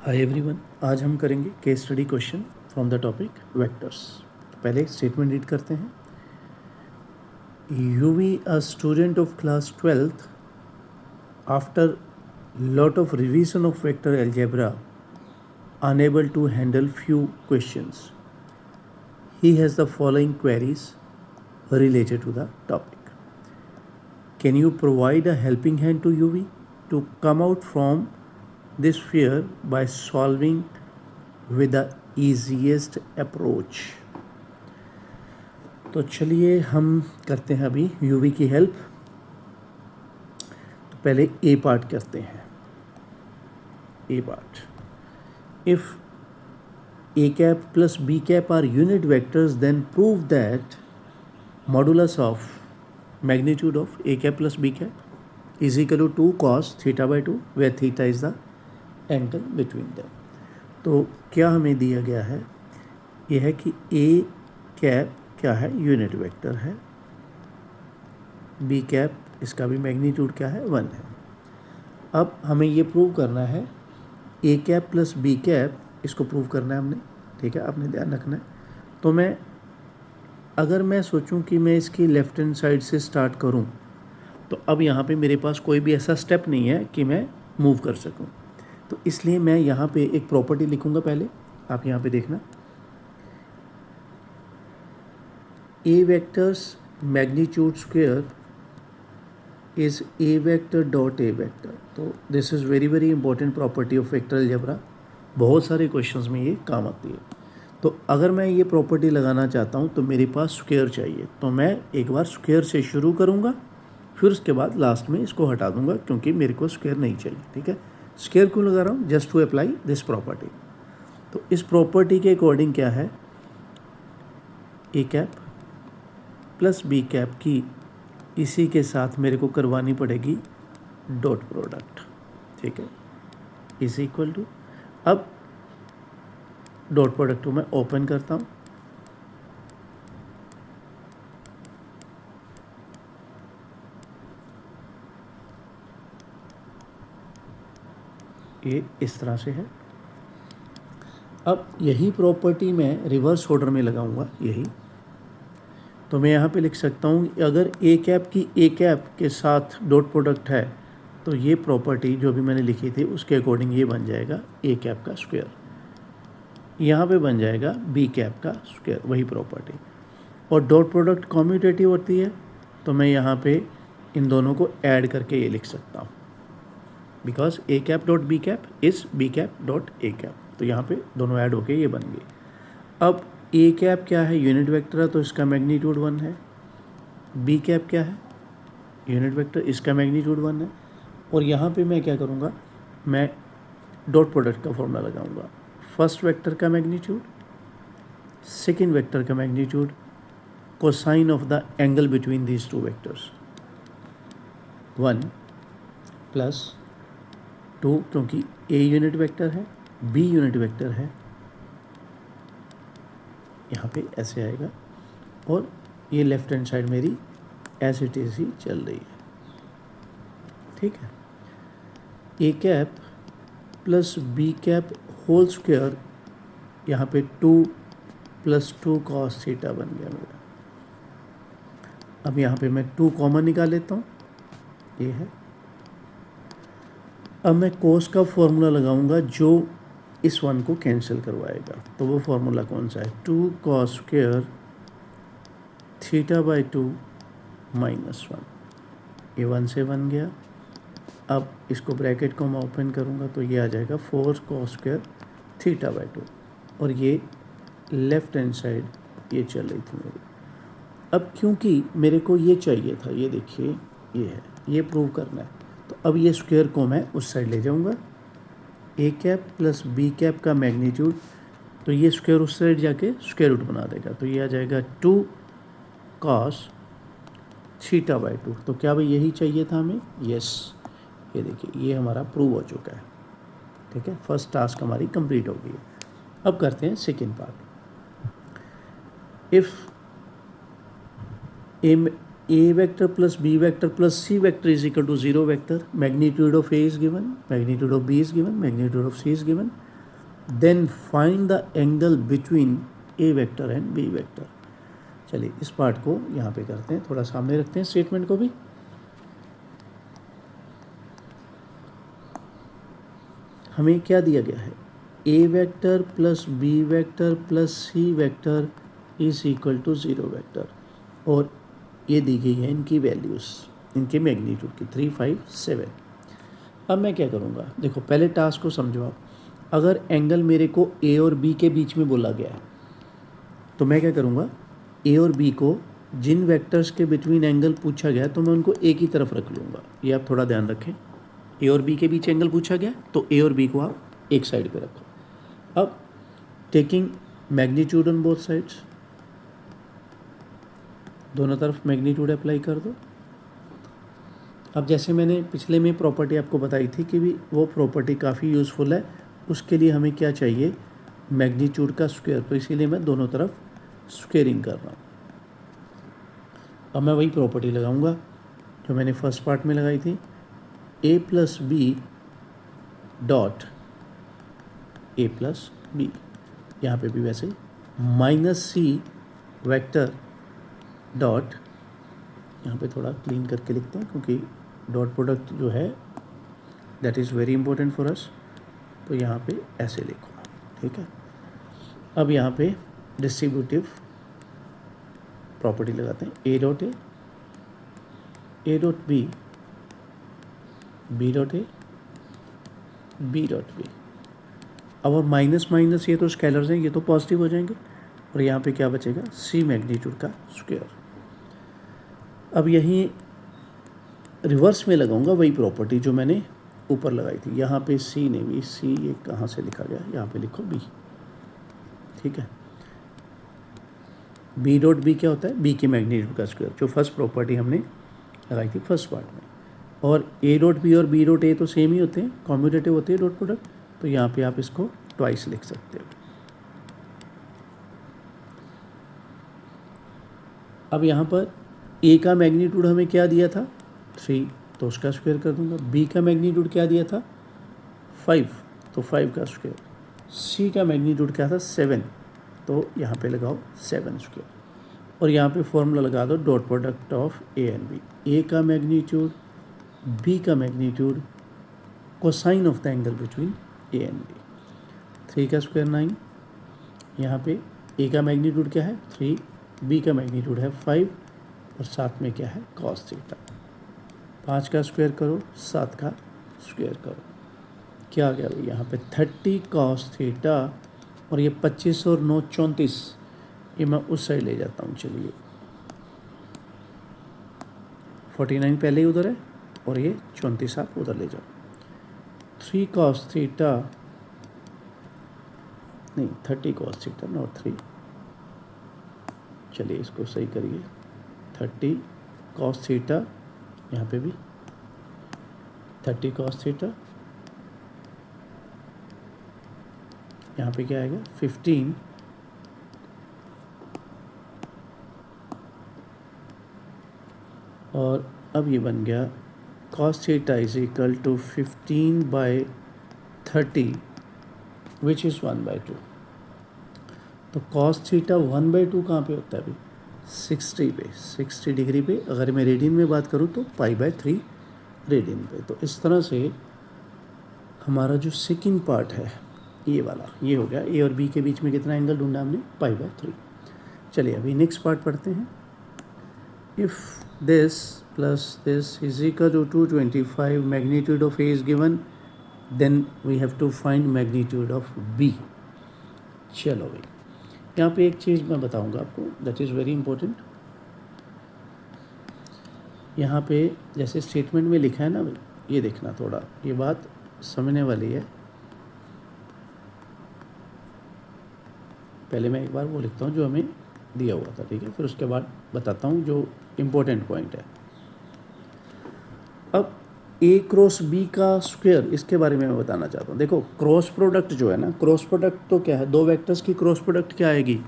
Hi everyone, आज हम करेंगे case study question from the topic vectors. पहले एक स्टेटमेंट रीड करते हैं। UV a student of class 12th after lot of revision of vector algebra unable to handle few questions. He has the following queries related to the topic. Can you provide a helping hand to UV to come out from this fear by solving with the easiest approach? तो चलिए हम करते हैं अभी UV की help. तो पहले ए part करते हैं। A part, if A cap plus B cap are unit vectors then prove that modulus of magnitude of A cap plus B cap is equal to 2 cos theta by 2 where theta is the angle between them. तो क्या हमें दिया गया है, यह है कि A cap क्या है, यूनिट वेक्टर है। बी कैप, इसका भी मैग्नीट्यूड क्या है, 1 है। अब हमें ये प्रूव करना है ए कैप प्लस बी कैप, इसको प्रूव करना है हमने, ठीक है, आपने ध्यान रखना है। तो अगर मैं सोचूं कि मैं इसकी लेफ्ट हैंड साइड से स्टार्ट करूं, तो अब यहाँ पे मेरे पास कोई भी ऐसा स्टेप नहीं है कि मैं मूव कर सकूं। तो इसलिए मैं यहाँ पे एक प्रॉपर्टी लिखूंगा। पहले आप यहाँ पे देखना, A vectors magnitude square is A vector dot A vector. तो this is very very important property of vector algebra, बहुत सारे क्वेश्चंस में ये काम आती है। तो अगर मैं ये प्रॉपर्टी लगाना चाहता हूँ तो मेरे पास स्क्वायर चाहिए, तो मैं एक बार स्क्वायर से शुरू करूँगा, फिर उसके बाद लास्ट में इसको हटा दूँगा क्योंकि मेरे को स्क्वायर नहीं चाहिए, ठीक है। स्क्वायर क्यों लगा रहा हूँ, just to apply this property. तो इस प्रॉपर्टी के अकॉर्डिंग क्या है, ए कैप प्लस बी कैप की इसी के साथ मेरे को करवानी पड़ेगी डॉट प्रोडक्ट, ठीक है, इज इक्वल टू, अब डॉट प्रोडक्ट को मैं ओपन करता हूँ, ये इस तरह से है। अब यही प्रॉपर्टी मैं रिवर्स ऑर्डर में लगाऊंगा यही। तो मैं यहाँ पे लिख सकता हूँ, अगर ए कैप की ए कैप के साथ डॉट प्रोडक्ट है तो ये प्रॉपर्टी जो भी मैंने लिखी थी उसके अकॉर्डिंग ये बन जाएगा ए कैप का स्क्वायर, यहाँ पे बन जाएगा बी कैप का स्क्वायर, वही प्रॉपर्टी। और डॉट प्रोडक्ट कॉम्यूटेटिव होती है, तो मैं यहाँ पे इन दोनों को ऐड करके ये लिख सकता हूँ, because a cap dot b cap is b cap dot a cap. तो यहाँ पे दोनों ऐड होके ये बन गई। अब ए कैप क्या है, यूनिट वेक्टर है, तो इसका मैग्नीट्यूड 1 है। बी कैप क्या है, यूनिट वेक्टर, इसका मैग्नीट्यूड 1 है। और यहाँ पे मैं क्या करूँगा, मैं डॉट प्रोडक्ट का फॉर्मूला लगाऊंगा। फर्स्ट वेक्टर का मैग्नीट्यूड, सेकेंड वेक्टर का magnitude, cosine of the angle between these two vectors, 1 plus 2, क्योंकि ए यूनिट वेक्टर है, बी यूनिट वेक्टर है, यहाँ पे ऐसे आएगा। और ये लेफ्ट हैंड साइड मेरी ऐसे ही चल रही है, ठीक है। ए cap plus B cap whole square, यहाँ पे 2 प्लस 2 cos थीटा बन गया मेरा। अब यहाँ पे मैं 2 कॉमन निकाल लेता हूँ, ये है। अब मैं कोस का फॉर्मूला लगाऊंगा जो इस 1 को कैंसिल करवाएगा। तो वो फॉर्मूला कौन सा है, 2 cos square theta by 2 minus 1, ये 1 से बन गया। अब इसको ब्रैकेट को मैं ओपन करूँगा तो ये आ जाएगा 4 cos स्क्वायर थीटा बाई 2, और ये लेफ्ट हैंड साइड ये चल रही थी मेरी। अब क्योंकि मेरे को ये चाहिए था, ये देखिए ये है, ये प्रूव करना है, तो अब ये स्क्वायर को मैं उस साइड ले जाऊँगा। ए कैप प्लस बी कैप का मैग्नीट्यूड, तो ये स्क्वायर उस साइड जाके स्क्वायर रूट बना देगा, तो ये आ जाएगा 2 cos थीटा बाई 2। तो क्या भाई यही चाहिए था हमें, यस। ये देखिए ये हमारा प्रूव हो चुका है, ठीक है, फर्स्ट टास्क हमारी कंप्लीट हो गई है। अब करते हैं second part. If A vector plus B vector plus C vector is equal to 0 vector, magnitude of A is given, magnitude of B is given, magnitude of C is given, then find the angle between A vector and B vector. चलिए इस part को यहाँ पे करते हैं, थोड़ा सामने रखते हैं स्टेटमेंट को भी। हमें क्या दिया गया है, A vector plus B vector plus C vector is equal to 0 vector, और ये दी गई है इनकी वैल्यूज़, इनके मैग्नीट्यूड की 3, 5, 7। अब मैं क्या करूँगा, देखो पहले टास्क को समझो आप। अगर एंगल मेरे को ए और बी के बीच में बोला गया है तो मैं क्या करूँगा, ए और बी को जिन वेक्टर्स के बिटवीन एंगल पूछा गया तो मैं उनको एक ही तरफ रख लूँगा। ये आप थोड़ा ध्यान रखें, ए और बी के बीच एंगल पूछा गया तो ए और बी को आप एक साइड पे रखो। अब taking magnitude on both sides, दोनों तरफ मैग्नीट्यूड अप्लाई कर दो। अब जैसे मैंने पिछले में प्रॉपर्टी आपको बताई थी कि भी वो प्रॉपर्टी काफ़ी यूज़फुल है, उसके लिए हमें क्या चाहिए, मैग्नीट्यूड का स्क्वायर, तो इसीलिए मैं दोनों तरफ स्क्वेयरिंग कर रहा हूँ। अब मैं वही प्रॉपर्टी लगाऊंगा जो मैंने फर्स्ट पार्ट में लगाई थी, A plus B dot A plus B, यहाँ पे भी वैसे माइनस सी वेक्टर डॉट, यहाँ पे थोड़ा क्लीन करके लिखते हैं क्योंकि डॉट प्रोडक्ट जो है that is very important for us, तो यहाँ पे ऐसे लिखो, ठीक है। अब यहाँ पे डिस्ट्रीब्यूटिव प्रॉपर्टी लगाते हैं, A dot B, B dot A, B dot B. अब माइनस माइनस ये तो स्केलर्स हैं, ये तो पॉजिटिव हो जाएंगे, और यहाँ पे क्या बचेगा, सी मैग्नीट्यूड का स्क्वायर। अब यहीं रिवर्स में लगाऊंगा वही प्रॉपर्टी जो मैंने ऊपर लगाई थी। यहाँ पे सी ने भी, सी ये कहाँ से लिखा गया, यहाँ पे लिखो बी, ठीक है। बी डॉट बी क्या होता है, बी के मैग्नीट्यूड का स्क्वायर, जो फर्स्ट प्रॉपर्टी हमने लगाई थी फर्स्ट पार्ट में। और ए डॉट बी और बी डॉट ए तो सेम ही होते हैं, कॉम्यूटेटिव होते हैं डॉट प्रोडक्ट, तो यहाँ पे आप इसको ट्वाइस लिख सकते हो। अब यहाँ पर ए का मैग्नीट्यूड हमें क्या दिया था, 3, तो उसका स्क्वायर कर दूंगा। बी का मैग्नीट्यूड क्या दिया था, 5, तो 5 का स्क्वायर। सी का मैग्नीट्यूड क्या था, 7, तो यहाँ पे लगाओ 7 स्क्वायर, और यहाँ पे फॉर्मूला लगा दो dot product of A and B. A का मैग्नीट्यूड, बी का magnitude, cosine of the angle between A and B. 3 का स्क्वायर 9, यहाँ पे ए का मैग्नीट्यूड क्या है 3, बी का मैग्नीट्यूड है 5, और साथ में क्या है कॉस थीटा। 5 का स्क्वायर करो, 7 का स्क्वायर करो, क्या आ गया भाई यहाँ पे 30 कॉस थीटा, और ये 25 और 9 34, ये मैं उस साइड ले जाता हूँ। चलिए 49 पहले ही उधर है, और ये 34 आप उधर ले जाओ। 3 कॉस थीटा, नहीं 30 कॉस थीटा नॉट 3, चलिए इसको सही करिए, 30 कॉस थीटा, यहाँ पे भी 30 कॉस थीटा, यहाँ पे क्या आएगा 15, और अब ये बन गया cos theta is equal to 15/30 which is 1/2। तो कॉस थीटा 1/2 कहाँ पे होता है अभी, 60 पे, 60 डिग्री पे। अगर मैं रेडियन में बात करूँ तो π/3 रेडियन पे। तो इस तरह से हमारा जो सेकंड पार्ट है ये वाला, ये हो गया। ए और बी के बीच में कितना एंगल ढूंढा हमने, π/3। चलिए अभी नेक्स्ट पार्ट पढ़ते हैं। If this plus this is equal to 225, magnitude of A is given, then we have to find magnitude of B. चलो भाई, यहाँ पे एक चीज़ मैं बताऊँगा आपको, दैट इज़ वेरी इंपॉर्टेंट। यहाँ पे जैसे स्टेटमेंट में लिखा है ना भाई, ये देखना, थोड़ा ये बात समझने वाली है। पहले मैं एक बार वो लिखता हूँ जो हमें दिया हुआ था, ठीक है, फिर उसके बाद बताता हूँ जो इम्पोर्टेंट पॉइंट है। अब ए क्रॉस बी का स्क्वायर, इसके बारे में मैं बताना चाहता हूँ। देखो क्रॉस प्रोडक्ट जो है ना, क्रॉस प्रोडक्ट तो क्या है, दो वेक्टर्स की क्रॉस प्रोडक्ट क्या आएगी,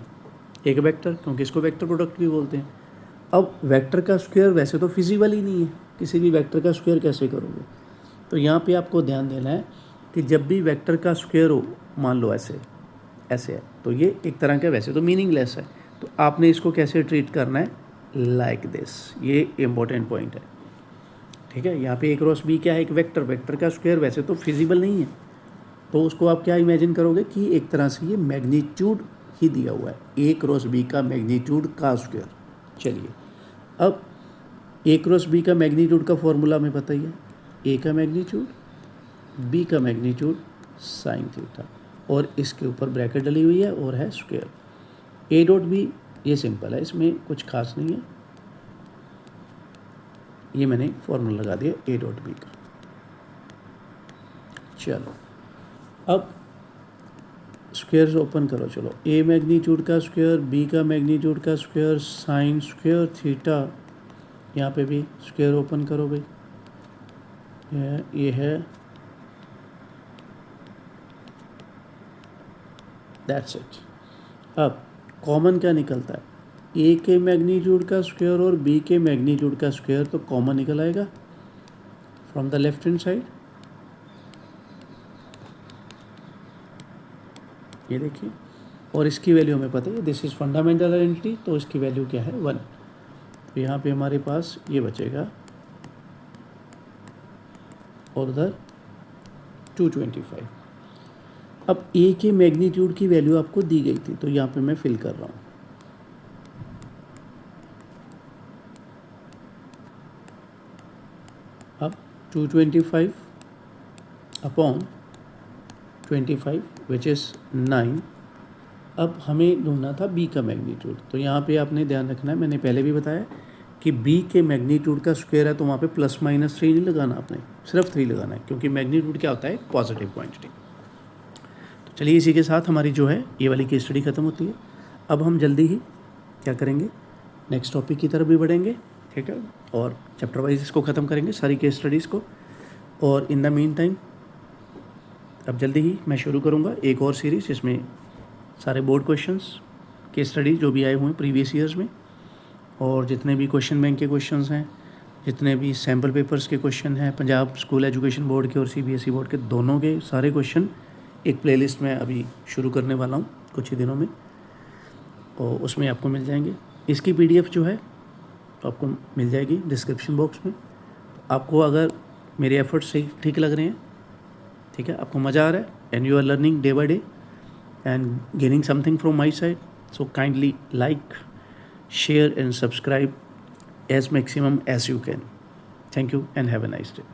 एक वेक्टर, क्योंकि इसको वेक्टर प्रोडक्ट भी बोलते हैं। अब वेक्टर का स्क्वायर वैसे तो फिजिबल ही नहीं है, किसी भी वेक्टर का स्क्वायर कैसे करोगे। तो यहाँ पे आपको ध्यान देना है कि जब भी वेक्टर का स्क्वायर हो मान लो ऐसे ऐसे है, तो ये एक तरह का वैसे तो मीनिंगलेस है, तो आपने इसको कैसे ट्रीट करना है, लाइक दिस, ये इम्पोर्टेंट पॉइंट है। ठीक है, यहाँ पे ए क्रॉस बी क्या है, एक वेक्टर, वेक्टर का स्क्वायर वैसे तो फिजिबल नहीं है, तो उसको आप क्या इमेजिन करोगे कि एक तरह से ये मैग्नीट्यूड ही दिया हुआ है, ए क्रॉस बी का मैग्नीट्यूड का स्क्वायर। चलिए अब ए क्रॉस बी का मैग्नीट्यूड का फॉर्मूला हमें पता ही है, ए का मैग्नीट्यूड, बी का मैग्नीट्यूड साइन थीटा, और इसके ऊपर ब्रैकेट डली हुई है और है स्क्वायर। ए डॉट बी ये सिंपल है, इसमें कुछ खास नहीं है, ये मैंने फॉर्मूला लगा दिया ए डॉट बी का। चलो अब स्क्वायर्स ओपन करो, चलो ए मैग्नीट्यूड का स्क्वायर, बी का मैग्नीट्यूड का स्क्वायर, साइन स्क्वायर थीटा, यहाँ पे भी स्क्वायर ओपन करो भाई, ये है, दैट्स इट। अब कॉमन क्या निकलता है, ए के मैग्नीट्यूड का स्क्वायर और बी के मैग्नीट्यूड का स्क्वायर, तो कॉमन निकल आएगा from the left hand side. ये देखिए, और इसकी वैल्यू हमें पता है, दिस इज़ फंडामेंटल आइडेंटिटी, तो इसकी वैल्यू क्या है 1, तो यहाँ पे हमारे पास ये बचेगा और उधर 225। अब ए के मैग्नीट्यूड की वैल्यू आपको दी गई थी, तो यहाँ पे मैं फिल कर रहा हूँ, अब 225 अपॉन 25 विच इज़ 9। अब हमें ढूंढना था बी का मैग्नीट्यूड, तो यहाँ पे आपने ध्यान रखना है, मैंने पहले भी बताया कि बी के मैग्नीट्यूड का स्क्वायर है, तो वहाँ पे प्लस माइनस 3 नहीं लगाना, आपने सिर्फ 3 लगाना है, क्योंकि मैग्नीट्यूड क्या होता है, पॉजिटिव क्वांटिटी। तो चलिए इसी के साथ हमारी जो है ये वाली केस स्टडी ख़त्म होती है। अब हम जल्दी ही क्या करेंगे, नेक्स्ट टॉपिक की तरफ भी बढ़ेंगे, ठीक है, और चैप्टर वाइज इसको ख़त्म करेंगे सारी केस स्टडीज़ को। और इन द मीन टाइम अब जल्दी ही मैं शुरू करूँगा एक और सीरीज़, जिसमें सारे बोर्ड क्वेश्चंस, केस स्टडी जो भी आए हुए हैं प्रीवियस ईयर्स में, और जितने भी क्वेश्चन बैंक के क्वेश्चंस हैं, जितने भी सैम्पल पेपर्स के क्वेश्चन हैं, पंजाब स्कूल एजुकेशन बोर्ड के और सीबीएसई बोर्ड के, दोनों के सारे क्वेश्चन एक प्लेलिस्ट में अभी शुरू करने वाला हूँ कुछ ही दिनों में, और उसमें आपको मिल जाएंगे। इसकी पीडीएफ जो है तो आपको मिल जाएगी डिस्क्रिप्शन बॉक्स में। आपको अगर मेरे एफर्ट्स सही ठीक लग रहे हैं, ठीक है, आपको मज़ा आ रहा है, and you are learning day by day and gaining something from my side, so kindly like, share and subscribe as maximum as you can. Thank you and have a nice day.